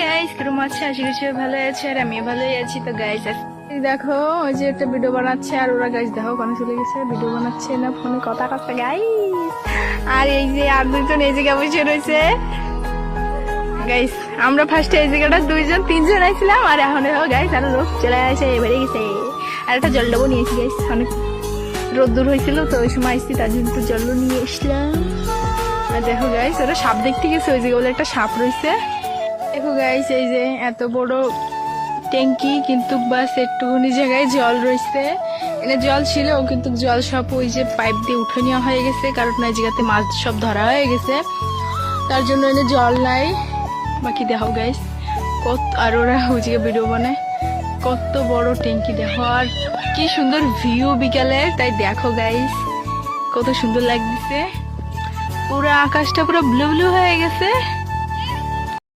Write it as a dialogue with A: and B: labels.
A: Guys, কেমন আছে? আশা করি সবাই ভালো আছে আর আমিও ভালোই আছি। তো গাইস দেখো, ওই যে একটা ভিডিও বানাচ্ছে আর ওরা গাইস দেখো কানে চলে গেছে, ভিডিও বানাচ্ছে না ফোনে কথা কথা গাইস। আর এই যে আর দুজন এই জায়গায় বসে রয়েছে গাইস। আমরা ফার্স্টে এই জায়গাটা দুইজন তিনজন আইছিলাম আর এখন দেখো গাইস আরো লোক চলে আসে বেড়ে গেছে। আর একটা জল ডাবো নিয়েছি গাইস, অনেক রোদ্দুর হয়েছিল তো ওই সময় আসছি, তার জন্য একটু জল নিয়ে এসলাম। আর দেখো গাইস ওরা সাপ দেখতে গেছে, ওই জায়গায় বলে একটা সাপ রয়েছে। দেখো গাইস এই যে এত বড় ট্যাঙ্কি, কিন্তু বাস একটুখানি জায়গায় জল রয়েছে। এখানে জল ছিল কিন্তু জল সব ওই যে পাইপ দিয়ে উঠে নেওয়া হয়ে গেছে, কারণ এই জায়গাতে মাছ সব ধরা হয়ে গেছে, তার জন্য এনে জল নাই। বাকি দেখো গাইস কত, আর ওরা ওই জায়গায় ভিডিও বানায়, কত বড় ট্যাঙ্কি দেখো আর কি সুন্দর ভিউ বিকালে। তাই দেখো গাইস কত সুন্দর লাগতেছে, পুরো আকাশটা পুরো ব্লু ব্লু হয়ে গেছে।